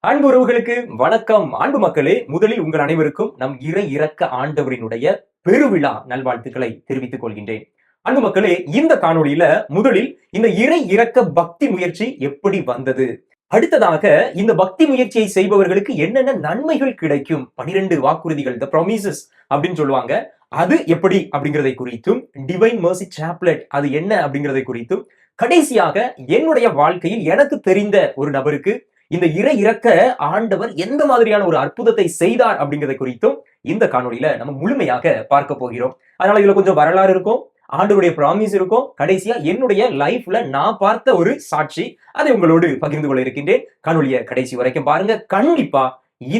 அன்பு உறவுகளுக்கு வணக்கம். அன்பு மக்களே, முதலில் உங்கள் அனைவருக்கும் நம் இறை இரக்க ஆண்டவரினுடைய பெருவிழா நல்வாழ்த்துக்களை தெரிவித்துக் கொள்கின்றேன். அன்பு மக்களே, இந்த காணொளியில முதலில் இந்த இறை இரக்க பக்தி முயற்சி எப்படி வந்தது, அடுத்ததாக இந்த பக்தி முயற்சியை செய்பவர்களுக்கு என்னென்ன நன்மைகள் கிடைக்கும், 12 வாக்குறுதிகள், த ப்ராமிசஸ் அப்படின்னு சொல்லுவாங்க, அது எப்படி அப்படிங்கிறதை குறித்தும், டிவைன் மர்சி சாப்லெட் அது என்ன அப்படிங்கிறதை குறித்தும், கடைசியாக என்னுடைய வாழ்க்கையில் எனக்கு தெரிந்த ஒரு நபருக்கு இந்த இறை இறக்க ஆண்டவர் எந்த மாதிரியான ஒரு அற்புதத்தை செய்தார் அப்படிங்கிறத குறித்தும் இந்த காணொலியில நம்ம முழுமையாக பார்க்க போகிறோம். அதனால இதுல கொஞ்சம் வரலாறு இருக்கும், ஆண்டவருடைய ப்ராமிஸ் இருக்கும், கடைசியா என்னுடைய லைஃப்ல நான் பார்த்த ஒரு சாட்சி, அதை உங்களோடு பகிர்ந்து கொள்ள இருக்கின்றேன். காணொலியை கடைசி வரைக்கும் பாருங்க. கண்டிப்பா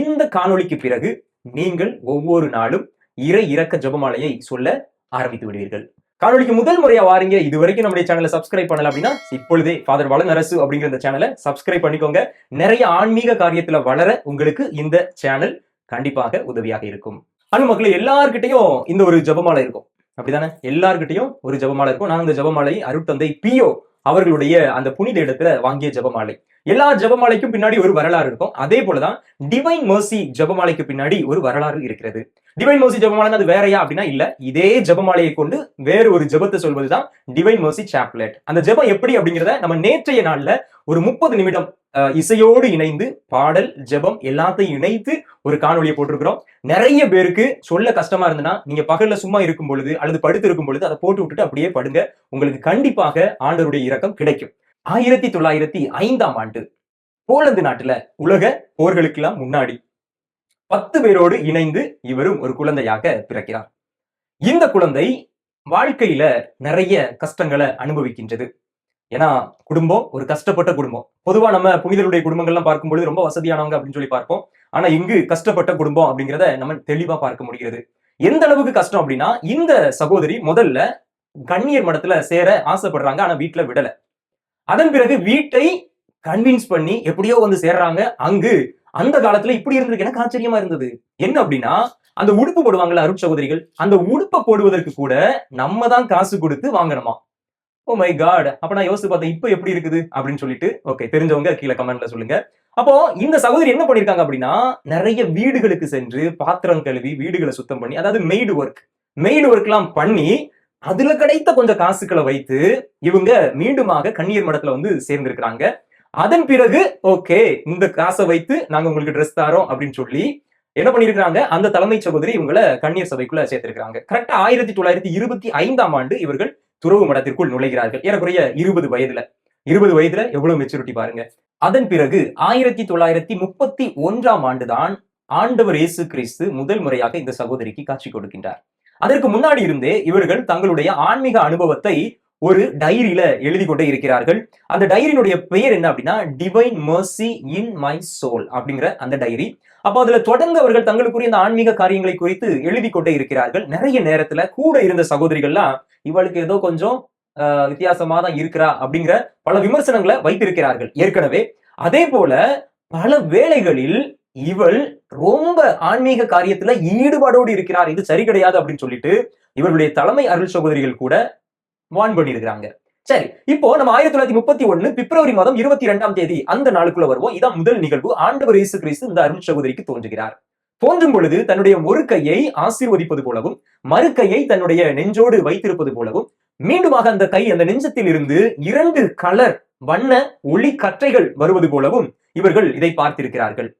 இந்த காணொலிக்கு பிறகு நீங்கள் ஒவ்வொரு நாளும் இறை இறக்க ஜெபமாலையை சொல்ல ஆரம்பித்து விடுவீர்கள். காணொலிக்கு முதல் முறையா வாரீங்க, இது வரைக்கும் நம்முடைய சேனலை சப்ஸ்கிரைப் பண்ணல அப்படின்னா இப்பொழுதே ஃபாதர் வளனரசு அப்படிங்கிற இந்த சேனலை சப்ஸ்கிரைப் பண்ணிக்கோங்க. நிறைய ஆன்மீக காரியத்துல வளர உங்களுக்கு இந்த சேனல் கண்டிப்பாக உதவியாக இருக்கும். அன்பு மக்களே, எல்லார்கிட்டையும் இந்த ஒரு ஜெபமாலை இருக்கும், அப்படிதானே? எல்லார்கிட்டையும் ஒரு ஜெபமாலை இருக்கும். நான் இந்த ஜெபமாலை அருட்தந்தை பியோ அவர்களுடைய அந்த புனித இடத்துல வாங்கிய ஜெபமாலை. எல்லா ஜெபமாலைக்கும் பின்னாடி ஒரு வரலாறு இருக்கும். அதே போலதான் டிவைன் மர்சி ஜெபமாலைக்கு பின்னாடி ஒரு வரலாறு இருக்கிறது. டிவைன் மர்சி ஜெபமாலை அது வேறையா அப்படின்னா இல்ல, இதே ஜெபமாலையை கொண்டு வேறு ஒரு ஜெபத்தை சொல்வதுதான் டிவைன் மர்சி சாப்லெட். அந்த ஜெபம் எப்படி அப்படிங்கிறத நம்ம நேற்றைய நாள்ல ஒரு 30 நிமிடம் இசையோடு இணைந்து பாடல் ஜெபம் எல்லாத்தையும் இணைத்து ஒரு காணொலியை போட்டிருக்கிறோம். நிறைய பேருக்கு சொல்ல கஷ்டமா இருந்ததுன்னா நீங்க பகல்ல சும்மா இருக்கும் பொழுது அல்லது படுத்து இருக்கும் பொழுது அதை போட்டு விட்டுட்டு அப்படியே படுங்க, உங்களுக்கு கண்டிப்பாக ஆண்டவருடைய இரக்கம் கிடைக்கும். 1905ஆம் ஆண்டு போலந்து நாட்டுல உலக போர்களுக்கெல்லாம் முன்னாடி 10 பேரோடு இணைந்து இவரும் ஒரு குழந்தையாக பிறக்கிறார். இந்த குழந்தை வாழ்க்கையில நிறைய கஷ்டங்களை அனுபவிக்கின்றது. ஏன்னா குடும்பம் ஒரு கஷ்டப்பட்ட குடும்பம். பொதுவா நம்ம புனிதருடைய குடும்பங்கள்லாம் பார்க்கும்பொழுது ரொம்ப வசதியானவங்க அப்படின்னு சொல்லி பார்ப்போம். ஆனா இங்கு கஷ்டப்பட்ட குடும்பம் அப்படிங்கிறத நம்ம தெளிவா பார்க்க முடிகிறது. எந்த அளவுக்கு கஷ்டம் அப்படின்னா, இந்த சகோதரி முதல்ல கன்னியர் மடத்துல சேர ஆசைப்படுறாங்க, ஆனா வீட்டுல விடல. அதன் பிறகு வீட்டை கன்வின்ஸ் பண்ணி எப்படியோ வந்து சேர்றாங்க. அங்கு அந்த காலத்துல இப்படி இருந்தது எனக்கு ஆச்சரியமா இருந்தது. என்ன அப்படின்னா, அந்த உடுப்பு போடுவாங்கல்ல அருட்சகோதரிகள், அந்த உடுப்பை போடுவதற்கு கூட நம்ம தான் காசு கொடுத்து வாங்கணுமா. Oh my God. அப்ப நான் யோசிச்சு பார்த்தேன், இப்ப எப்படி இருக்குது அப்படின்னு சொல்லிட்டு. ஓகே, தெரிஞ்சவங்க கீழே கமெண்ட்ல சொல்லுங்க. அப்போ இந்த சகோதரி என்ன பண்ணிருக்காங்க அப்படின்னா, நிறைய வீடுகளுக்கு சென்று பாத்திரம் கழுவி வீடுகளை சுத்தம் பண்ணி, அதாவது மெய்டு ஒர்க் எல்லாம் பண்ணி அதுல கிடைத்த கொஞ்சம் காசுகளை வைத்து இவங்க மீண்டுமாக கன்னியர் மடத்துல வந்து சேர்ந்திருக்கிறாங்க. அதன் பிறகு ஓகே, இந்த காசை வைத்து நாங்க உங்களுக்கு ட்ரெஸ் தாரோம் அப்படின்னு சொல்லி என்ன பண்ணிருக்காங்க, அந்த தலைமை சகோதரி இவங்களை கன்னியர் சபைக்குள்ள சேர்த்திருக்காங்க. கரெக்டா 1925ஆம் ஆண்டு இவர்கள் துறவு மடத்திற்குள் நுழைகிறார்கள். ஏறக்குறைய 20 வயதுல எவ்வளவு மெச்சூரிட்டி பாருங்க. அதன் பிறகு 1931ஆம் ஆண்டுதான் ஆண்டவர் இயேசு கிறிஸ்து முதல் முறையாக இந்த சகோதரிக்கு காட்சி கொடுக்கின்றார். அதற்கு முன்னாடி இருந்தே இவர்கள் தங்களுடைய ஆன்மீக அனுபவத்தை ஒரு டைரியில எழுதி கொண்டே இருக்கிறார்கள். அந்த டைரியினுடைய பெயர் என்ன அப்படின்னா, divine mercy in my soul அப்படிங்கிற அந்த டைரி. அப்போ அதுல தொடர்ந்து அவர்கள் தங்களுக்குரிய அந்த ஆன்மீக காரியங்களை குறித்து எழுதி கொண்டே இருக்கிறார்கள். நிறைய நேரத்துல கூட இருந்த சகோதரிகள்லாம் இவளுக்கு ஏதோ கொஞ்சம் வித்தியாசமா தான் இருக்கிறா அப்படிங்கிற பல விமர்சனங்களை வைத்திருக்கிறார்கள் ஏற்கனவே. அதே போல பல வேளைகளில் இவள் ரொம்ப ஆன்மீக காரியத்துல ஈடுபாடோடு இருக்கிறார், இது சரி கிடையாது அப்படின்னு சொல்லிட்டு இவர்களுடைய தலைமை அருள் சகோதரிகள் கூட வான் பண்ணிருக்கிறாங்க. சரி, இப்போ நம்ம 1931 பிப்ரவரி மாதம் 22ஆம் தேதி அந்த நாளுக்குள்ள வருவோம். இதான் முதல் நிகழ்வு. ஆண்டவர் இயேசு கிறிஸ்து இந்த அருள் சகோதரிக்கு தோன்றுகிறார். தோன்றும் பொழுது தன்னுடைய ஒரு கையை ஆசீர்வதிப்பது போலவும் மறு கையை தன்னுடைய நெஞ்சோடு வைத்திருப்பது போலவும் மீண்டுமாக அந்த கை அந்த நெஞ்சத்தில் இருந்து 2 கலர் வண்ண ஒளி கற்றைகள் வருவது போலவும் இவர்கள் இதை பார்த்திருக்கிறார்கள்.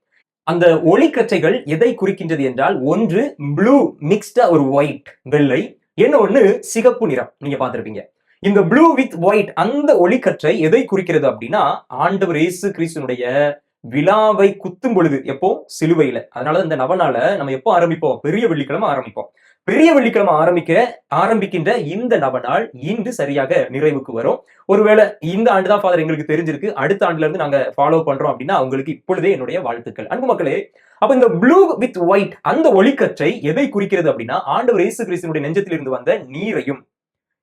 அந்த ஒளி கற்றைகள் எதை குறிக்கின்றது என்றால், ஒன்று ப்ளூ மிக்ஸ்டா ஒரு ஒயிட் வெள்ளை, இன்னொன்னு சிகப்பு நிறம். நீங்க பார்த்திருப்பீங்க. இந்த ப்ளூ வித் ஒயிட் அந்த ஒளிக்கற்றை எதை குறிக்கிறது அப்படின்னா, ஆண்டவர் இயேசு கிறிஸ்துனுடைய விழாவை குத்தும் பொழுது, எப்போ சிலுவையில. அதனால இந்த நவநாள நம்ம எப்போ ஆரம்பிப்போம், பெரிய வெள்ளிக்கிழமை ஆரம்பிப்போம். பெரிய வெள்ளிக்கிழமை ஆரம்பிக்கின்ற இந்த நவநாள் இன்று சரியாக நிறைவுக்கு வரும். ஒருவேளை இந்த ஆண்டுதான் ஃபாதர் எங்களுக்கு தெரிஞ்சிருக்கு, அடுத்த ஆண்டுல இருந்து நாங்க ஃபாலோ பண்றோம் அப்படின்னா அவங்களுக்கு இப்பொழுதே என்னுடைய வாழ்த்துக்கள். அன்பு மக்களே, அப்ப இந்த ப்ளூ வித் ஒயிட் அந்த ஒளிக்கற்றை எதை குறிக்கிறது அப்படின்னா, ஆண்டவர் இயேசு கிறிஸ்துனுடைய நெஞ்சத்திலிருந்து வந்த நீரையும்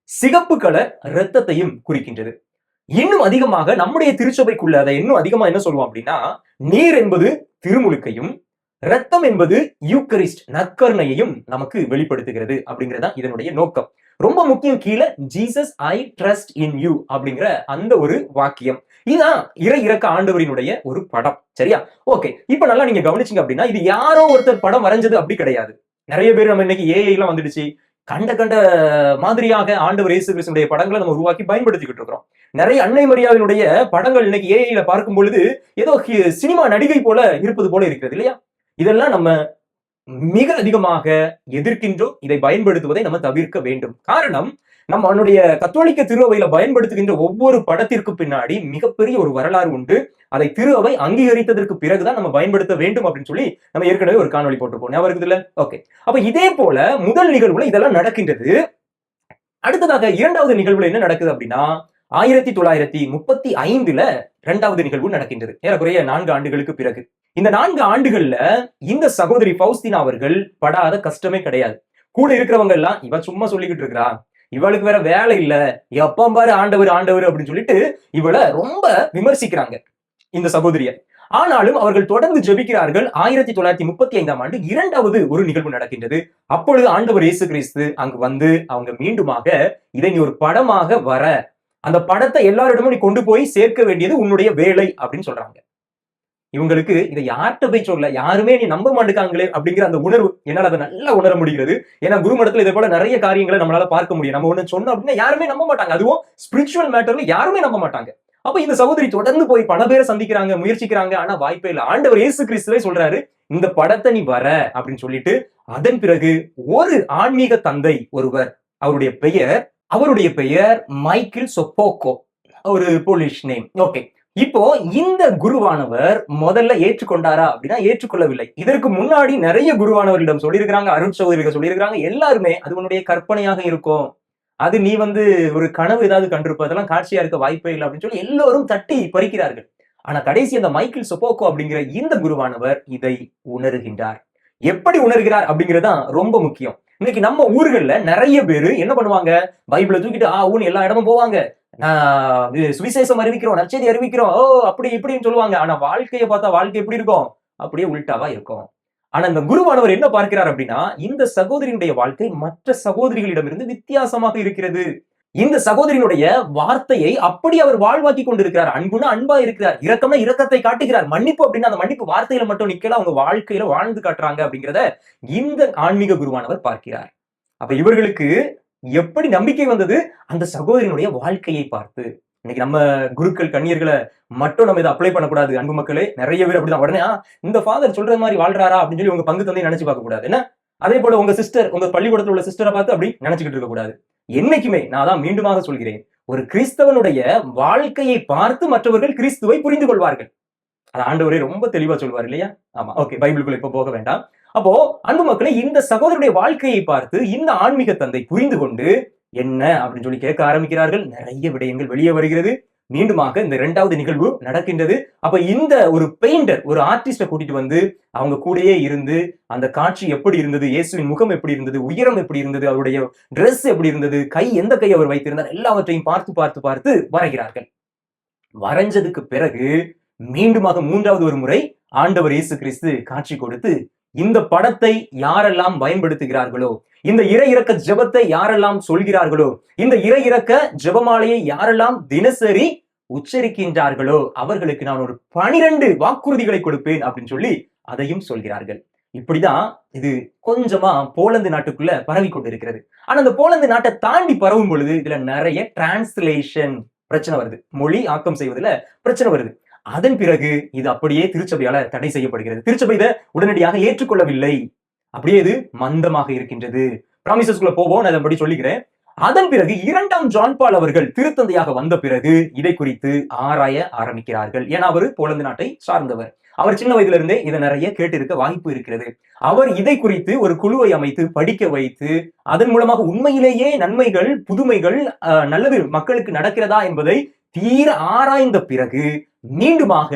சிகப்பு கலர் இரத்தத்தையும் குறிக்கின்றது. இன்னும் அதிகமாக நம்முடைய திருச்சபைக்குள்ள அதை இன்னும் அதிகமா என்ன சொல்லுவோம் அப்படின்னா, நீர் என்பது திருமுழுக்கையும் ரத்தம் என்பது யூக்கரிஸ்ட் நற்கருணையையும் நமக்கு வெளிப்படுத்துகிறது அப்படிங்கறதா இதனுடைய நோக்கம். ரொம்ப முக்கியம், கீழே Jesus I trust in you அப்படிங்கிற அந்த ஒரு வாக்கியம். இதுதான் இறை இறக்க ஆண்டவரினுடைய ஒரு படம். சரியா? ஓகே. இப்ப நல்லா நீங்க கவனிச்சீங்க அப்படின்னா இது யாரோ ஒருத்தர் படம் வரைஞ்சது அப்படி கிடையாது. நிறைய பேர் நம்ம இன்னைக்கு ஏஐ எல்லாம் வந்துடுச்சு, கண்ட கண்ட மாதிரியாக ஆண்டவர் இயேசு கிறிஸ்துடைய படங்களை நம்ம உருவாக்கி பயன்படுத்திக்கிட்டு இருக்கிறோம். நிறைய அன்னை மரியாதையினுடைய படங்கள் இன்னைக்கு ஏஐல பார்க்கும் பொழுது ஏதோ சினிமா நடிகை போல இருப்பது போல இருக்கிறது இல்லையா? இதெல்லாம் நம்ம மிக அதிகமாக எதிர்க்கின்றோம். இதை பயன்படுத்துவதை நம்ம தவிர்க்க வேண்டும். காரணம், நம்மளுடைய கத்தோலிக்க திருவையில பயன்படுத்துகின்ற ஒவ்வொரு படத்திற்கு பின்னாடி மிகப்பெரிய ஒரு வரலாறு உண்டு. அதை திருவை அங்கீகரித்ததற்கு பிறகுதான் நம்ம பயன்படுத்த வேண்டும் அப்படின்னு சொல்லி நம்ம ஏற்கனவே ஒரு காணொலி போட்டிருப்போம். ஞாபகம் இருக்குது இல்ல? ஓகே. அப்ப இதே போல முதல் நிகழ்வுல இதெல்லாம் நடக்கின்றது. அடுத்ததாக இரண்டாவது நிகழ்வுல என்ன நடக்குது அப்படின்னா 1935ல இரண்டாவது நிகழ்வு நடக்கின்றது. ஏறக்குறைய 4 ஆண்டுகளுக்கு பிறகு. இந்த 4 ஆண்டுகள்ல இந்த சகோதரி பவுஸ்தீனா அவர்கள் படாத கஷ்டமே கிடையாது. கூட இருக்கிறவங்க எல்லாம் இவ சும்மா சொல்லிக்கிட்டு இருக்கிறா, இவளுக்கு வேற வேலை இல்ல, எப்ப பாரு ஆண்டவர் ஆண்டவர் அப்படின்னு சொல்லிட்டு இவளை ரொம்ப விமர்சிக்கிறாங்க இந்த சகோதரிய. ஆனாலும் அவர்கள் தொடர்ந்து ஜெபிக்கிறார்கள். 1935ஆம் ஆண்டு இரண்டாவது ஒரு நிகழ்வு நடக்கின்றது. அப்பொழுது ஆண்டவர் இயேசு கிறிஸ்து அங்கு வந்து அவங்க மீண்டுமாக இதை நீ ஒரு படமாக வர, அந்த படத்தை எல்லாரிடமும் நீ கொண்டு போய் சேர்க்க வேண்டியது உன்னுடைய வேலை அப்படின்னு சொல்றாங்க. இவங்களுக்கு இதை யார்கிட்ட போய் சொல்ல, யாருமே நீ நம்ப மாட்டேங்காங்களே அப்படிங்கிற அந்த உணர்வு என்னால அதை நல்லா உணர முடிகிறது. ஏன்னா குருமடத்துல இதே போல நிறைய காரியங்களை நம்மளால பார்க்க முடியும். நம்ம ஒண்ணு சொன்னோம் அப்படின்னா யாருமே நம்ப மாட்டாங்க. அதுவும் ஸ்பிரிச்சுவல் மேட்டர்ல யாருமே நம்ப மாட்டாங்க. அப்ப இந்த சகோதரி தொடர்ந்து போய் பல பேரை சந்திக்கிறாங்க, முயற்சிக்கிறாங்க. ஆனா வாய்ப்பே இல்லை. ஆண்டவர் இயேசு கிறிஸ்துவே சொல்றாரு, இந்த படத்தை நீ வர அப்படின்னு சொல்லிட்டு, அதன் பிறகு ஒரு ஆன்மீக தந்தை ஒருவர், அவருடைய பெயர் மைக்கேல் சொப்போக்கோ, ஒரு போலிஷ் நேம். ஓகே. இப்போ இந்த குருவானவர் முதல்ல ஏற்றுக்கொண்டாரா அப்படின்னா ஏற்றுக்கொள்ளவில்லை. இதற்கு முன்னாடி நிறைய குருவானவரிடம் சொல்லியிருக்கிறாங்க, அருண் சகோதரிகள் சொல்லியிருக்கிறாங்க. எல்லாருமே அது உன்னுடைய கற்பனையாக இருக்கும், அது நீ ஒரு கனவு ஏதாவது கண்டிருப்ப, அதெல்லாம் காட்சியா இருக்க வாய்ப்பே இல்லை அப்படின்னு சொல்லி எல்லோரும் தட்டி பறிக்கிறார்கள். ஆனா கடைசி அந்த மைக்கேல் சொப்போக்கோ அப்படிங்கிற இந்த குருவானவர் இதை உணர்கின்றார். எப்படி உணர்கிறார் அப்படிங்கறதுதான் ரொம்ப முக்கியம். இன்னைக்கு நம்ம ஊர்கள்ல நிறைய பேரு என்ன பண்ணுவாங்க, பைபிளை தூக்கிட்டு ஊன்னு எல்லா இடமும் போவாங்க, சுவிசேஷம் அறிவிக்கிறோம், நற்செய்தி அறிவிக்கிறோம், அப்படி இப்படின்னு சொல்லுவாங்க. ஆனா வாழ்க்கையை பார்த்தா வாழ்க்கை எப்படி இருக்கும், அப்படியே உள்டாவா இருக்கும். ஆனா இந்த குருவானவர் என்ன பார்க்கிறார் அப்படின்னா, இந்த சகோதரியினுடைய வாழ்க்கை மற்ற சகோதரிகளிடமிருந்து வித்தியாசமாக இருக்கிறது. இந்த சகோதரியினுடைய வார்த்தையை அப்படி அவர் வாழ்வாக்கி கொண்டிருக்கிறார். அன்புனா அன்பா இருக்கிறார், இரக்கம்னா இரக்கத்தை காட்டுகிறார், மன்னிப்பு அப்படின்னா அந்த மன்னிப்பு வார்த்தையில மட்டும் நிக்கல, அவங்க வாழ்க்கையில வாழ்ந்து காட்டுறாங்க அப்படிங்கிறத இந்த ஆன்மீக குருவானவர் பார்க்கிறார். அப்ப இவர்களுக்கு எப்படி நம்பிக்கை வந்தது, அந்த சகோதரியினுடைய வாழ்க்கையை பார்த்து. இன்னைக்கு நம்ம குருக்கள் கன்னியர்களை மட்டும் நம்ம இதை அப்ளை பண்ணக்கூடாது அன்பு மக்களே. நிறைய பேர் அப்படிதான் உடனே இந்த ஃபாதர் சொல்ற மாதிரி வாழ்றாரா அப்படின்னு சொல்லி உங்க பங்கு தந்தை நினைச்சு பார்க்க கூடாது. என்ன அதே போல உங்க சிஸ்டர், உங்க பள்ளிக்கூடத்துல உள்ள சிஸ்டரை பார்த்து அப்படி நினைச்சுக்கிட்டு இருக்க கூடாது. என்னைக்குமே நான் தான் மீண்டுமாக சொல்கிறேன், ஒரு கிறிஸ்தவனுடைய வாழ்க்கையை பார்த்து மற்றவர்கள் கிறிஸ்துவை புரிந்து கொள்வார்கள். அது ஆண்டவரே ரொம்ப தெளிவா சொல்வார் இல்லையா? ஆமா. ஓகே, பைபிளுக்குள்ள இப்ப போக வேண்டாம். அப்போ அன்பு மக்களே, இந்த சகோதரனுடைய வாழ்க்கையை பார்த்து இந்த ஆன்மீக தந்தை புரிந்து கொண்டு என்ன அப்படின்னு சொல்லி கேட்க ஆரம்பிக்கிறார்கள். நிறைய விடயங்கள் வெளியே வருகிறது. மீண்டுமாக இந்த 2வது நிகழ்வு நடக்கின்றது. அப்ப இந்த ஒரு பெயிண்டர், ஒரு ஆர்டிஸ்ட கூட்டிட்டு வந்து அவங்க கூடயே இருந்து அந்த காட்சி எப்படி இருந்தது, இயேசுவின் முகம் எப்படி இருந்தது, உயரம் எப்படி இருந்தது, அவருடைய டிரெஸ் எப்படி இருந்தது, எந்த கை அவர் வைத்திருந்தார், எல்லாவற்றையும் பார்த்து பார்த்து பார்த்து வரைகிறார்கள். வரைஞ்சதுக்கு பிறகு மீண்டுமாக 3வது ஒரு முறை ஆண்டவர் இயேசு கிறிஸ்து காட்சி கொடுத்து, இந்த படத்தை யாரெல்லாம் பயன்படுத்துகிறார்களோ, இந்த இறை இறக்க ஜெபத்தை யாரெல்லாம் சொல்கிறார்களோ, இந்த இறை இறக்க ஜெபமாலையை யாரெல்லாம் தினசரி உச்சரிக்கின்றார்களோ அவர்களுக்கு நான் ஒரு 12 வாக்குறுதிகளை கொடுப்பேன் அப்படின்னு சொல்லி அதையும் சொல்கிறார்கள். இப்படிதான் இது கொஞ்சமா போலந்து நாட்டுக்குள்ள பரவி கொண்டிருக்கிறது. ஆனா அந்த போலந்து நாட்டை தாண்டி பரவும் பொழுது இதுல நிறைய டிரான்ஸ்லேஷன் பிரச்சனை வருது, மொழி ஆக்கம் செய்வதில் பிரச்சனை வருது. அதன் பிறகு இது அப்படியே திருச்சபையால தடை செய்யப்படுகிறது. திருச்சபை இதை உடனடியாக ஏற்றுக்கொள்ளவில்லை. அப்படியே இது மந்தமாக இருக்கின்றது. பிராமிசஸ்குள்ள போவோம், நான் அதன்படி சொல்லிக்கிறேன். அதன் பிறகு 2ஆம் ஜான் பால் அவர்கள் திருத்தந்தையாக வந்த பிறகு இதை குறித்து ஆராய ஆரம்பிக்கிறார்கள். ஏன்னா அவர் போலந்து நாட்டை சார்ந்தவர். அவர் சின்ன வயதுல இருந்தே இதை நிறைய கேட்டிருக்க வாய்ப்பு இருக்கிறது. அவர் இதை குறித்து ஒரு குழுவை அமைத்து படிக்க வைத்து அதன் மூலமாக உண்மையிலேயே நன்மைகள், புதுமைகள், நல்லது மக்களுக்கு நடக்கிறதா என்பதை தீர ஆராய்ந்த பிறகு மீண்டுமாக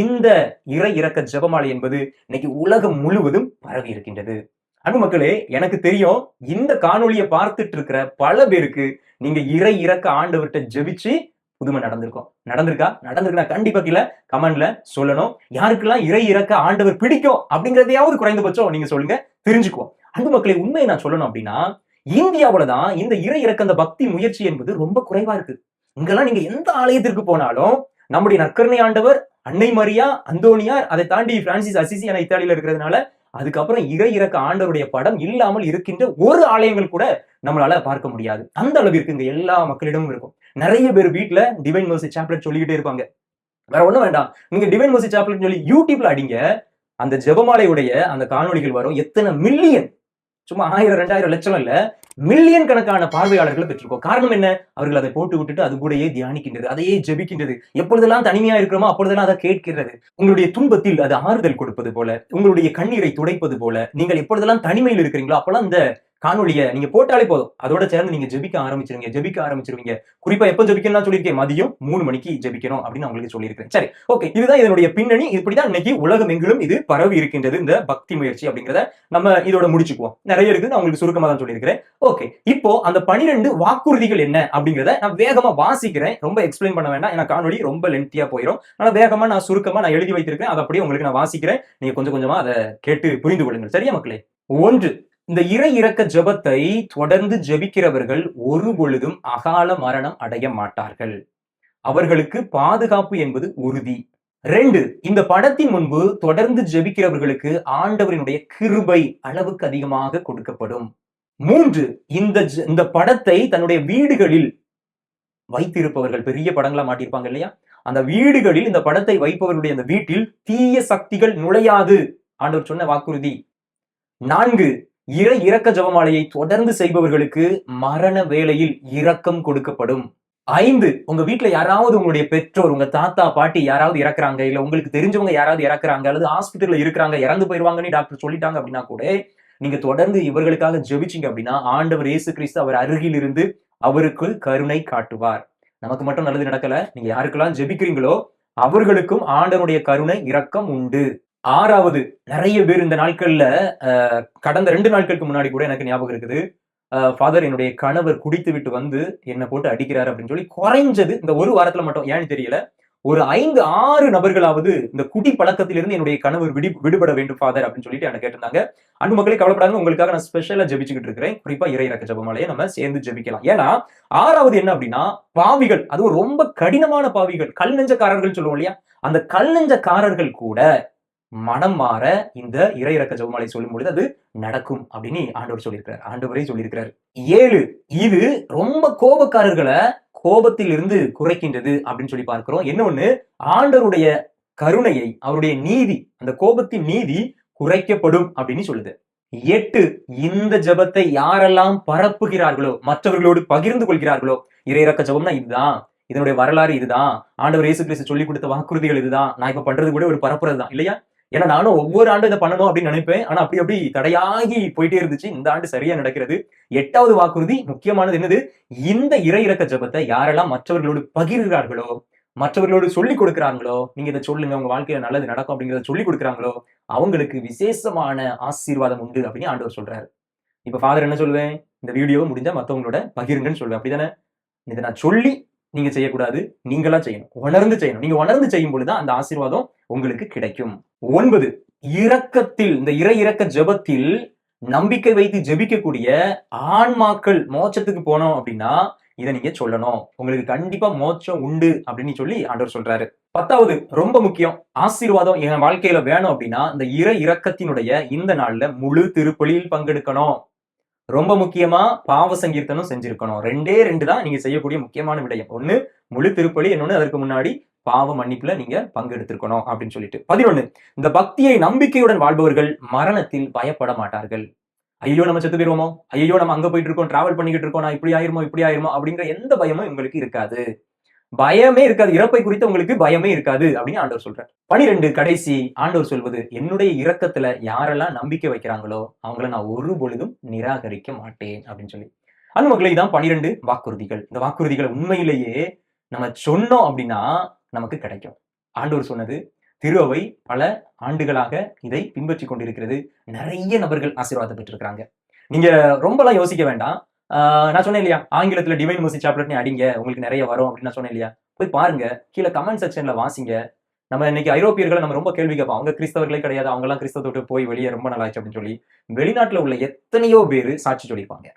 இந்த இறை இறக்க ஜெபமாலை என்பது இன்னைக்கு உலகம் முழுவதும் பரவி இருக்கின்றது. அன்பு மக்களே, எனக்கு தெரியும் இந்த காணொலியை பார்த்துட்டு இருக்கிற பல பேருக்கு நீங்க இறை இறக்க ஆண்டவர்கிட்ட ஜெபிச்சு புதுமை நடந்திருக்கா கண்டிப்பா கீழே கமெண்ட்ல சொல்லணும். யாருக்கெல்லாம் இறை இறக்க ஆண்டவர் பிடிக்கும் அப்படிங்கறதையாவது குறைந்தபட்சம் நீங்க சொல்லுங்க, தெரிஞ்சுக்குவோம். அன்பு மக்களே, உண்மையை நான் சொல்லணும் அப்படின்னா இந்தியாவிலதான் இந்த இறை இறக்க அந்த பக்தி முயற்சி என்பது ரொம்ப குறைவா இருக்கு. இங்கெல்லாம் நீங்க எந்த ஆலயத்திற்கு போனாலும் நம்முடைய நற்கருணை ஆண்டவர், அன்னை மரியா, அந்தோனியார், அதை தாண்டி பிரான்சிஸ் அசிசி என இத்தாலியில இருக்கிறதுனால அதுக்கப்புறம் இறை இறக்க ஆண்டவருடைய படம் இல்லாமல் இருக்கின்ற ஒரு ஆலயங்கள் கூட நம்மளால பார்க்க முடியாது. அந்த அளவிற்கு இங்க எல்லா மக்களிடமும் இருக்கும். நிறைய பேர் வீட்டுல டிவைன் மெர்சி சாப்லெட் சொல்லிக்கிட்டே இருப்பாங்க. வேற ஒண்ணும் வேண்டாம், நீங்க டிவைன் மெர்சி சாப்லெட் சொல்லி யூடியூப்ல அடிங்க, அந்த ஜெபமாலையுடைய அந்த காணொளிகள் வரும். எத்தனை மில்லியன், சும்மா 1000 2000 லட்சம் இல்ல, மில்லியன் கணக்கான பார்வையாளர்களை பெற்றிருக்கோம். காரணம் என்ன? அவர்கள் அதை போட்டு விட்டுட்டு அது கூடயே தியானிக்கின்றது, அதையே ஜெபிக்கின்றது. எப்பொழுதெல்லாம் தனிமையா இருக்கிறோமோ அப்பொழுதெல்லாம் அதை கேட்கிறது. உங்களுடைய துன்பத்தில் அது ஆறுதல் கொடுப்பது போல, உங்களுடைய கண்ணீரை துடைப்பது போல, நீங்கள் எப்பொழுதெல்லாம் தனிமையில் இருக்கிறீங்களோ அப்பெல்லாம் இந்த காணொலியை நீங்க போட்டாலே போதும், அதோட சேர்ந்து நீங்க ஜெபிக்க ஆரம்பிச்சிருவீங்க. குறிப்பா எப்ப ஜெபிக்கணும்னு சொல்லியிருக்கேன், மதியம் 3 மணிக்கு ஜெபிக்கணும் அப்படின்னு உங்களுக்கு சொல்லியிருக்கேன். சரி, ஓகே, இதுதான் இதனுடைய பின்னணி. இப்படிதான் இன்னைக்கு உலகம் எங்கிலும் இது பரவி இருக்கின்றது, இந்த பக்தி முயற்சி அப்படிங்கிறத நம்ம இதோட முடிச்சுக்குவோம். நிறைய இருக்கு, நான் உங்களுக்கு சுருக்கமா தான் சொல்லியிருக்கிறேன். ஓகே, இப்போ அந்த 12 வாக்குறுதிகள் என்ன அப்படிங்கிறத நான் வேகமா வாசிக்கிறேன். ரொம்ப எக்ஸ்பிளைன் பண்ண வேண்டாம், ஏன்னா காணொலி ரொம்ப லென்த்தியா போயிடும். ஆனா வேகமா நான் சுருக்கமா நான் எழுதி வைத்திருக்கேன், அதை அப்படியே உங்களுக்கு நான் வாசிக்கிறேன். நீங்க கொஞ்சம் கொஞ்சமா அதை கேட்டு புரிந்து கொள்ளுங்கள். சரியா மக்களே? 1, இந்த இறை இறக்க ஜெபத்தை தொடர்ந்து ஜெபிக்கிறவர்கள் ஒரு பொழுதும் அகால மரணம் அடைய மாட்டார்கள். அவர்களுக்கு பாதுகாப்பு என்பது உறுதி. 2, இந்த படத்தின் முன்பு தொடர்ந்து ஜெபிக்கிறவர்களுக்கு ஆண்டவரினுடைய கிருபை அளவுக்கு அதிகமாக கொடுக்கப்படும். 3, இந்த படத்தை தன்னுடைய வீடுகளில் வைத்திருப்பவர்கள், பெரிய படங்களா மாட்டியிருப்பாங்க இல்லையா, அந்த வீடுகளில் இந்த படத்தை வைப்பவர்களுடைய அந்த வீட்டில் தீய சக்திகள் நுழையாது, ஆண்டவர் சொன்ன வாக்குறுதி. 4, இறை இரக்க ஜெபமாலையை தொடர்ந்து செய்பவர்களுக்கு மரண வேளையில் இரக்கம் கொடுக்கப்படும். 5, உங்க வீட்டுல யாராவது, உங்களுடைய பெற்றோர், உங்க தாத்தா பாட்டி யாராவது இறக்குறாங்க, இல்ல உங்களுக்கு தெரிஞ்சவங்க யாராவது இறக்குறாங்க, அல்லது ஹாஸ்பிட்டல்ல இருக்கிறாங்க, இறந்து போயிருவாங்கன்னு டாக்டர் சொல்லிட்டாங்க அப்படின்னா கூட நீங்க தொடர்ந்து இவர்களுக்காக ஜெபிச்சீங்க அப்படின்னா ஆண்டவர் இயேசு கிறிஸ்து அவர் அருகில் இருந்து அவருக்கு கருணை காட்டுவார். நமக்கு மட்டும் நல்லது நடக்கல, நீங்க யாருக்கெல்லாம் ஜெபிக்கிறீங்களோ அவர்களுக்கும் ஆண்டவருடைய கருணை இரக்கம் உண்டு. 6வது, நிறைய பேர் இந்த நாட்கள்ல கடந்த 2 நாட்களுக்கு முன்னாடி கூட எனக்கு ஞாபகம் இருக்குது, ஃபாதர், என்னுடைய கணவர் குடித்து விட்டு வந்து என்ன போட்டு அடிக்கிறாரு அப்படின்னு சொல்லி குறைஞ்சது இந்த ஒரு வாரத்துல மட்டும், ஏன்னு தெரியல, ஒரு 5-6 நபர்களாவது இந்த குடி பழக்கத்திலிருந்து என்னுடைய கணவர் விடுபட வேண்டும் ஃபாதர் அப்படின்னு சொல்லிட்டு எனக்கு கேட்டிருந்தாங்க. அன்பு மக்களே, கவலைப்படாத, உங்களுக்காக நான் ஸ்பெஷலா ஜெபிச்சுக்கிட்டு இருக்கிறேன். குறிப்பா இறை இறக்க ஜெபமாலையை நம்ம சேர்ந்து ஜெபிக்கலாம். ஏன்னா 6வது என்ன அப்படின்னா, பாவிகள், அதுவும் ரொம்ப கடினமான பாவிகள், கல் நெஞ்சக்காரர்கள் சொல்லுவோம் இல்லையா, அந்த கல் நெஞ்சக்காரர்கள் கூட மனம் மாற இந்த இறை இறக்க ஜெபமாலை சொல்லும் பொழுது அது நடக்கும் அப்படின்னு ஆண்டவரே சொல்லியிருக்கிறார். 7, இது ரொம்ப கோபக்காரர்களை கோபத்தில் இருந்து குறைக்கின்றது அப்படின்னு சொல்லி பார்க்கிறோம். இன்னொன்னு, ஆண்டவருடைய கருணையை, அவருடைய நீதி, அந்த கோபத்தின் நீதி குறைக்கப்படும் அப்படின்னு சொல்லுது. 8, இந்த ஜெபத்தை யாரெல்லாம் பரப்புகிறார்களோ, மற்றவர்களோடு பகிர்ந்து கொள்கிறார்களோ, இறை இறக்க ஜெபம்னா இதுதான், இதனுடைய வரலாறு இதுதான், ஆண்டவர் இயேசு கிறிஸ்து சொல்லி கொடுத்த வாக்குறுதிகள் இதுதான், நான் இப்ப பண்றது கூட ஒரு பரப்புறது தான் இல்லையா. ஏன்னா நானும் ஒவ்வொரு ஆண்டும் இதை பண்ணணும் அப்படின்னு நினைப்பேன், ஆனா அப்படி தடையாகி போயிட்டே இருந்துச்சு. இந்த ஆண்டு சரியா நடக்கிறது. 8வது வாக்குறுதி முக்கியமானது என்னது, இந்த இறை இறக்க ஜெபத்தை யாரெல்லாம் மற்றவர்களோடு பகிர்கிறார்களோ, மற்றவர்களோடு சொல்லிக் கொடுக்கிறாங்களோ, நீங்க இதை சொல்லுங்க, உங்க வாழ்க்கையில நல்லது நடக்கும் அப்படிங்கிறத சொல்லிக் கொடுக்குறாங்களோ, அவங்களுக்கு விசேஷமான ஆசீர்வாதம் உண்டு அப்படின்னு ஆண்டவர் சொல்றாரு. இப்ப ஃபாதர் என்ன சொல்லுவேன், இந்த வீடியோ முடிஞ்சா மத்தவங்களோட பகிருங்கன்னு சொல்லுவேன், அப்படிதானே? இதை நான் சொல்லி நீங்க செய்யக்கூடாது, நீங்களா செய்யணும், உணர்ந்து செய்யணும். நீங்க உணர்ந்து செய்யும் பொழுதுதான் அந்த ஆசீர்வாதம் உங்களுக்கு கிடைக்கும். 9, இரக்கத்தில், இந்த இறை இறக்க ஜெபத்தில் நம்பிக்கை வைத்து ஜெபிக்கக்கூடிய ஆன்மாக்கள் மோட்சத்துக்கு போனோம் அப்படின்னா இதை நீங்க சொல்லணும், உங்களுக்கு கண்டிப்பா மோட்சம் உண்டு அப்படின்னு சொல்லி ஆண்டவர் சொல்றாரு. 10வது, ரொம்ப முக்கியம், ஆசீர்வாதம் என் வாழ்க்கையில வேணும் அப்படின்னா இந்த இறை இரக்கத்தினுடைய இந்த நாள்ல முழு திருப்பலியில் பங்கெடுக்கணும். ரொம்ப முக்கியமா பாவ சங்கீர்த்தனம் செஞ்சிருக்கணும். 2 தான் நீங்க செய்யக்கூடிய முக்கியமான விடயம். 1 முழு திருப்பலி, இன்னொன்னு அதற்கு முன்னாடி பாவ மன்னிப்புல நீங்க பங்கெடுத்திருக்கணும் அப்படின்னு சொல்லிட்டு. 11, இந்த பக்தியை நம்பிக்கையுடன் வாழ்பவர்கள் மரணத்தில் பயப்பட மாட்டார்கள். ஐயோ நம்ம செத்து போயிருவோமோ, ஐயோ நம்ம அங்க போயிட்டு இருக்கோம், டிராவல் பண்ணிக்கிட்டு இருக்கோம், நான் இப்படி ஆயிருமோ அப்படிங்கிற எந்த பயமும் உங்களுக்கு இருக்காது. பயமே இருக்காது, இறப்பை குறித்து உங்களுக்கு பயமே இருக்காது அப்படின்னு ஆண்டவர் சொல்றார். 12, கடைசி, ஆண்டவர் சொல்வது, என்னுடைய இரக்கத்துல யாரெல்லாம் நம்பிக்கை வைக்கிறாங்களோ அவங்கள நான் ஒரு பொழுதும் நிராகரிக்க மாட்டேன் அப்படின்னு சொல்லி. அந்த மக்களை தான் 12 வாக்குறுதிகள். இந்த வாக்குறுதிகளை உண்மையிலேயே நம்ம சொன்னோம் அப்படின்னா நமக்கு கிடைக்கும். ஆண்டவர் சொன்னது, திரு அவை பல ஆண்டுகளாக இதை பின்பற்றி கொண்டிருக்கிறது. நிறைய நபர்கள் ஆசீர்வாதம் பெற்றிருக்கிறாங்க. நீங்க ரொம்பலாம் யோசிக்க வேண்டாம். நான் சொன்னேன் இல்லையா, ஆங்கிலத்துல டிவைன் மெர்சி சாப்லெட் அடிங்க, உங்களுக்கு நிறைய வரும் அப்படின்னு நான் சொன்னேன் இல்லையா, போய் பாருங்க, கீழே கமெண்ட் செக்ஷன்ல வாசிங்க. நம்ம இன்னைக்கு ஐரோப்பியர்களை நம்ம ரொம்ப கேள்வி கேட்போம், அவங்க கிறிஸ்தவர்களே கிடையாது, அவங்க எல்லாம் கிறிஸ்தவத்தை விட்டு போய் வெளியே ரொம்ப நாள் ஆச்சு அப்படின்னு சொல்லி வெளிநாட்டுல உள்ள எத்தனையோ பேரு சாட்சி சொல்லியிருப்பாங்க.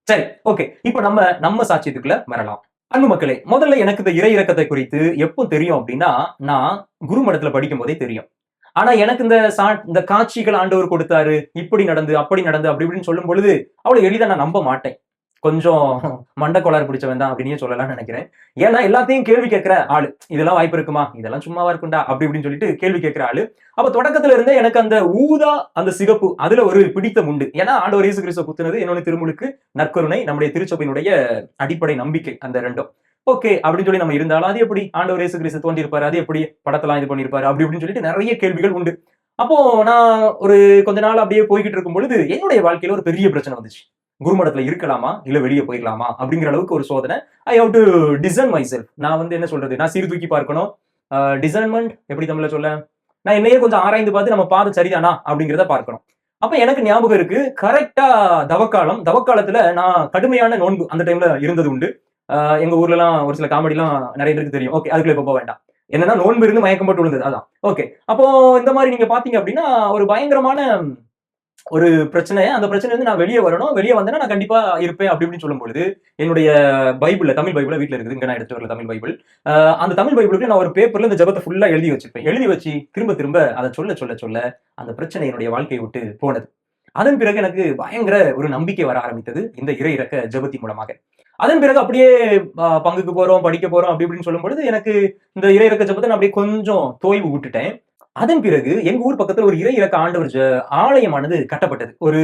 சரி, ஓகே, இப்ப நம்ம சாட்சியத்துக்குள்ள வரலாம். அன்பு மக்களே, முதல்ல எனக்கு இந்த இறை இறக்கத்தை குறித்து எப்போ தெரியும் அப்படின்னா, நான் குருமடத்துல படிக்கும் போதே தெரியும். ஆனா எனக்கு இந்த காட்சிகள் ஆண்டவர் கொடுத்தாரு. இப்படி நடந்து, அப்படி நடந்து, அப்படி இப்படின்னு சொல்லும் பொழுது, அவ்வளவு எளிதா நான் நம்ப மாட்டேன். கொஞ்சம் மண்ட கோளாறு பிடிச்சவன் தான் அப்படின்னே சொல்லலாம்னு நினைக்கிறேன். ஏன்னா எல்லாத்தையும் கேள்வி கேட்கிற ஆளு. இதெல்லாம் வாய்ப்பு இருக்குமா? இதெல்லாம் சும்மாவா இருக்கும்டா? அப்படி இப்படின்னு சொல்லிட்டு கேள்வி கேட்கிற ஆளு. அப்ப தொடக்கத்துல இருந்தே எனக்கு அந்த ஊதா, அந்த சிகப்பு அதுல ஒரு பிடித்தம் உண்டு. ஏன்னா ஆண்டவர் இயேசு கிறிஸ்துவ குத்துனது இன்னொன்னு திருமுழுக்கு, நற்கருணை, நம்முடைய திருச்சபையினுடைய அடிப்படை நம்பிக்கை அந்த 2ம். ஓகே அப்படின்னு சொல்லி நம்ம இருந்தாலும், அது எப்படி ஆண்டவர் இயேசு கிறிஸ்து தோன்றியிருப்பாரு? அது எப்படி படத்தெல்லாம் இது பண்ணியிருப்பாரு? அப்படி இப்படின்னு சொல்லிட்டு நெறைய கேள்விகள் உண்டு. அப்போ நான் ஒரு கொஞ்ச நாள் அப்படியே போய்க்கிட்டு இருக்கும் பொழுது, என்னுடைய வாழ்க்கையில ஒரு பெரிய பிரச்சனை வந்துச்சு. குருமடத்துல இருக்கலாமா? இல்ல வெளிய போயிரலாமா? அப்படிங்கிற அளவுக்கு ஒரு சோதனை. I have to discern myself. நான் என்ன சொல்றது? நான் சீர்தூக்கி பார்க்கணும். டிசர்ன்மென்ட் எப்படி தமிழ்ல சொல்ல? நான் என்னையே கொஞ்சம் ஆராய்ந்து பார்த்து நம்ம பாதை சரிதானா? அப்படிங்கிறத பார்க்கணும். அப்ப எனக்கு ஞாபகம் இருக்கு. கரெக்ட்டா தவக்காலம். தவக்காலத்துல நான் கடுமையான நோன்பு அந்த டைம்ல இருந்தது உண்டு. எங்க ஊர்லலாம் ஒரு சில காமெடிலாம் நெறைய பேருக்கு தெரியும். ஓகே. அதுக்குள்ள இப்ப போ வேண்டாம். என்னன்னா நோன்பு இருந்து மயக்கம் போட்டு விழுந்தது. அதான். ஓகே. அப்போ இந்த மாரி நீங்க பார்த்தீங்க அப்படின்னா, ஒரு பயங்கரமான ஒரு பிரச்சனை. அந்த பிரச்சனையிலருந்து நான் வெளிய வரணும். வெளிய வந்தேன்னா நான் கண்டிப்பா இருப்பேன் அப்படி இப்படின்னு சொல்லும்பொழுது, என்னுடைய பைபிள்ல தமிழ் பைபிள்ல வீட்ல இருக்குது. இங்க நான் எடுத்துட்டு வரல தமிழ் பைபிள். அந்த தமிழ் பைபிளுக்கு நான் ஒரு பேப்பர்ல இந்த ஜெபத்த ஃபுல்லா எழுதி வச்சிருப்பேன். எழுதி வச்சு திரும்ப திரும்ப அத சொல்ல அந்த பிரச்சனை என்னுடைய வாழ்க்கைய விட்டு போனது. அதன் பிறகு எனக்கு பயங்கர ஒரு நம்பிக்கை வர ஆரம்பித்தது. இந்த இறை இறக்க ஜெபத்தின் மூலமாக. அதன் பிறகு அப்படியே பங்குக்கு போறோம், படிக்க போறோம் அப்படி இப்படின்னு சொல்லும்பொழுது, எனக்கு இந்த இறை இறக்க ஜெபத்த நான் அப்படியே கொஞ்சம் தோய்வு விட்டுட்டேன். அதன் பிறகு எங்க ஊர் பக்கத்துல ஒரு இறை இறக்க ஆண்டவர் ஆலயமானது கட்டப்பட்டது. ஒரு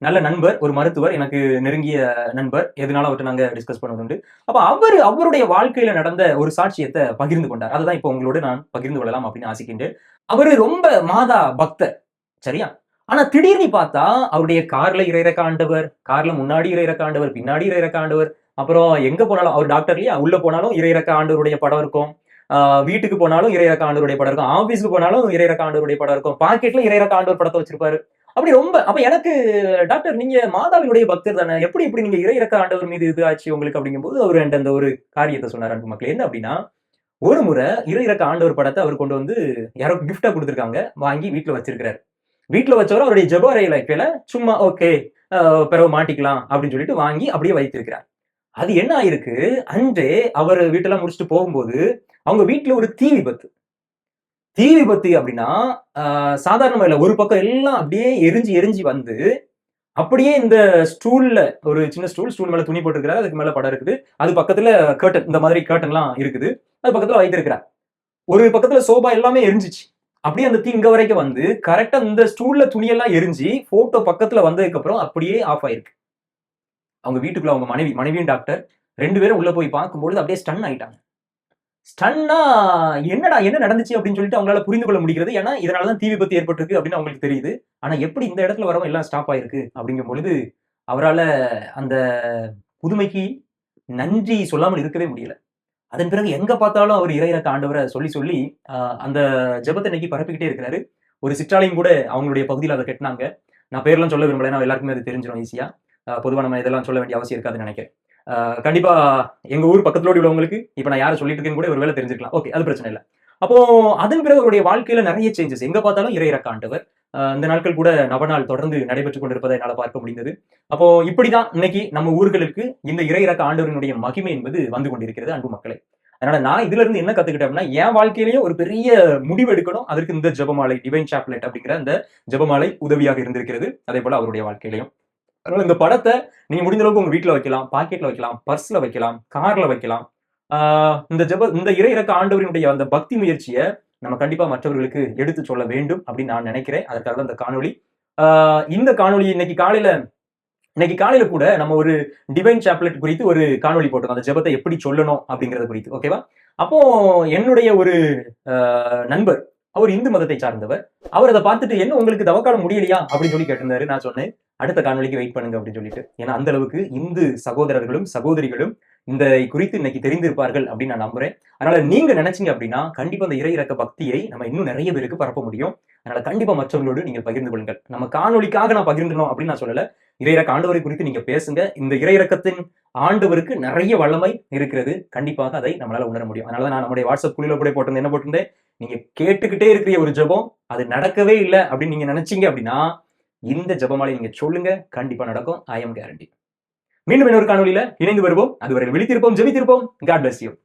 நல்ல நண்பர், ஒரு மருத்துவர், எனக்கு நெருங்கிய நண்பர். எதுனாலும் அவர்ட்ட நாங்க டிஸ்கஸ் பண்ணுவது உண்டு. அப்ப அவருடைய வாழ்க்கையில நடந்த ஒரு சாட்சியத்த பகிர்ந்து கொண்டார். அததான் இப்ப உங்களோடு நான் பகிர்ந்து கொள்ளலாம் அப்படின்னு ஆசிக்கின்றேன். அவரு ரொம்ப மாதா பக்தர். சரியா? ஆனா திடீர்னு பார்த்தா, அவருடைய கார்ல இறை இறக்க ஆண்டவர், கார்ல முன்னாடி இறை இறக்க ஆண்டவர், பின்னாடி இறை இறக்க ஆண்டவர், அப்புறம் எங்க போனாலும் அவர் டாக்டர் இல்லையா? உள்ள போனாலும் இறை இறக்க ஆண்டவருடைய படம் இருக்கும். வீட்டுக்கு போனாலும் இறையிறக்க ஆண்டவருடைய படம் இருக்கும். ஆபீஸ்க்கு போனாலும் இறையிறக்க ஆண்டவருடைய படம் இருக்கும். பாக்கெட்ல இறையிறக்க ஆண்டவர் படத்தை வச்சிருப்பாரு. அப்படி ரொம்ப அப்ப எனக்கு டாக்டர் நீங்க மாதாவினுடைய பக்தர் தானே. எப்படி நீங்க இறையிறக்க ஆண்டவர் மீது இது ஆச்சு உங்களுக்கு அப்படிங்கும்போது அவரு என்ட்ட அந்த ஒரு காரியத்தை சொன்னார் அன்பு மக்களே. என்ன அப்படின்னா, ஒரு முறை இறையிறக்க ஆண்டவர் படத்தை அவர் கொண்டு வந்து யாரோ கிஃப்ட்டா குடுத்துருக்காங்க. வாங்கி வீட்ல வச்சிருக்கிறாரு. வீட்ல வச்சவரு அவருடைய ஜெப அறையில வைக்கல. சும்மா ஓகே பிறகு மாட்டிக்கலாம் அப்படின்னு சொல்லிட்டு வாங்கி அப்படியே வைத்திருக்கிறார். அது என்ன ஆயிருக்கு, அன்றே அவரு வீட்டெல்லாம் முடிச்சுட்டு போகும்போது, அவங்க வீட்ல ஒரு தீ விபத்து. தீ விபத்து அப்டின்னா, சாதாரணமா இல்ல. ஒரு பக்கம் எல்லாம் அப்படியே எரிஞ்சு வந்து, அப்படியே இந்த ஸ்டூல்ல ஒரு சின்ன ஸ்டூல் மேல துணி போட்டிருக்கிறாரு. அதுக்கு மேல படம் இருக்குது. அது பக்கத்துல கர்டன் இந்த மாதிரி கர்டன்லாம் இருக்குது. அது பக்கத்துல வைத்திருக்கிறார். ஒரு பக்கத்துல சோபா எல்லாமே எரிஞ்சுச்சு. அப்படியே அந்த தீ இங்க வரைக்கும் வந்து, கரெக்ட்டா இந்த ஸ்டூல்ல துணியெல்லாம் எரிஞ்சு, ஃபோட்டோ பக்கத்துல வந்ததுக்கப்புறம் அப்படியே ஆஃப் ஆயிருக்கு. அவங்க வீட்டுக்குள்ள அவங்க மனைவியும் டாக்டர் 2 பேரும் உள்ள போய் பார்க்கும்பொழுது அப்படியே ஸ்டன் ஆயிட்டாங்க. ஸ்டன்னா என்னடா என்ன நடந்துச்சு அப்படின்னு சொல்லிட்டு அவங்களால புரிந்து கொள்ள முடிகிறது. ஏன்னா இதனால தான் தீ விபத்து ஏற்பட்டிருக்கு அப்படின்னு அவங்களுக்கு தெரியுது. ஆனா எப்படி இந்த இடத்துல வரவும் எல்லாம் ஸ்டாப் ஆயிருக்கு அப்படிங்கும் பொழுது, அவரால அந்த புதுமைக்கு நன்றி சொல்லாமல் இருக்கவே முடியல. அதன் பிறகு எங்க பார்த்தாலும் அவர் இறையிறக்க ஆண்டவர சொல்லி அ அந்த ஜெபத்த இன்னைக்கு பரப்பிக்கிட்டே இருக்கிறாரு. ஒரு சிற்றாலயம் கூட அவங்களுடைய பகுதியில அத கட்டுனாங்க. நான் பேர்லாம் சொல்ல விரும்பல. ஏன்னா எல்லாருக்குமே அது தெரிஞ்சிரும் ஈஸியா. பொதுவா நம்ம இதெல்லாம் சொல்ல வேண்டிய அவசியம் இருக்காதுன்னு நெனைக்கிறேன். கண்டிப்பா எங்க ஊர் பக்கத்துல உள்ளவங்களுக்கு இப்ப நான் யார சொல்லிட்டு இருக்கேன்னு கூட ஒரு வேளை தெரிஞ்சிருக்கலாம். ஓகே. அது பிரச்சனை இல்ல. அப்போ அதன் பிறகு அவருடைய வாழ்க்கையில நெறைய சேஞ்சஸ். எங்க பார்த்தாலும் இறையிறக்க ஆண்டவர். இந்த நாட்கள் கூட நவநாள் தொடர்ந்து நடைபெற்றுக் கொண்டிருப்பதை என்னால பார்க்க முடிந்தது. அப்போ இப்படிதான் இன்னைக்கு நம்ம ஊர்களுக்கு இந்த இறையிறக்க ஆண்டவரினுடைய மகிமை என்பது வந்து கொண்டிருக்கிறது அன்பு மக்களே. அதனால நான் இதுல இருந்து என்ன கத்துக்கிட்டேன் அப்படின்னா, என் வாழ்க்கையிலேயும் ஒரு பெரிய முடிவு எடுக்கணும். அதற்கு இந்த ஜெபமாலை டிவைன் சாப்லெட் அப்படிங்கிற அந்த ஜெபமாலை உதவியாக இருந்திருக்கிறது. அதேபோல அவருடைய வாழ்க்கையிலயும். அதனால இந்த படத்த நீங்க முடிந்த அளவுக்கு உங்க வீட்ல வைக்கலாம், பாக்கெட்ல வைக்கலாம், பர்ஸ்ல வைக்கலாம், கார்ல வைக்கலாம். ஆ இந்த இறை இறக்க ஆண்டவரினுடைய அந்த பக்தி முயற்சிய நம்ம கண்டிப்பா மற்றவர்களுக்கு எடுத்து சொல்ல வேண்டும் அப்படின்னு நான் நினைக்கிறேன். அதற்காக தான் இந்த காணொளி. ஆ இந்த காணொளி இன்னைக்கு காலையில கூட நம்ம ஒரு டிவைன் சாப்லெட் குறித்து ஒரு காணொளி போட்டிருந்தோம். அந்த ஜெபத்தை எப்படி சொல்லணும் அப்படிங்கிறது குறித்து. ஓகேவா? அப்போ என்னுடைய ஒரு நண்பர். அவர் இந்து மதத்தை சார்ந்தவர். அவர் அத பார்த்துட்டு, "என்ன உங்களுக்கு தவக்காலம் முடியலையா?" அப்படின்னு சொல்லி கேட்டிருந்தாரு. நான் சொன்னேன், "அடுத்த காணொளிக்கு வெயிட் பண்ணுங்க" அப்படின்னு சொல்லிட்டு. ஏன்னா அந்த அளவுக்கு இந்து சகோதரர்களும், சகோதரிகளும் இந்த குறித்து இன்னைக்கு தெரிந்திருப்பார்கள் அப்படின்னு நான் நம்புறேன். அதனால நீங்க நினைச்சீங்க அப்படின்னா, கண்டிப்பா அந்த இறை இறக்க பக்தியை நம்ம இன்னும் நிறைய பேருக்கு பரப்ப முடியும். அதனால கண்டிப்பா மற்றவர்களோடு நீங்கள் பகிர்ந்து கொள்ளுங்கள். நம்ம காணொளிக்காக நான் பகிர்ந்தணும் அப்படின்னு நான் சொல்லல. இறை இறக்க ஆண்டவரை குறித்து நீங்க பேசுங்க. இந்த இறை இறக்கத்தின் ஆண்டவருக்கு நிறைய வல்லமை இருக்கிறது. கண்டிப்பாக அதை நம்மளால உணர முடியும். அதனால தான் நான் நம்முடைய வாட்ஸ்அப் குழுல கூட போட்டிருந்தேன். என்ன போட்டிருந்தேன்? நீங்க கேட்டுக்கிட்டே இருக்கிற ஒரு ஜெபம், அது நடக்கவே இல்ல அப்படின்னு நீங்க நினைச்சீங்க அப்படின்னா, இந்த ஜெபமாலை நீங்க சொல்லுங்க. கண்டிப்பா நடக்கும். ஐ அம் கேரண்டி. மீண்டும் இன்னொரு காணொலியில இணைந்து வருவோம். அதுவரை விழித்திருப்போம், ஜெபித்திருப்போம். God bless you.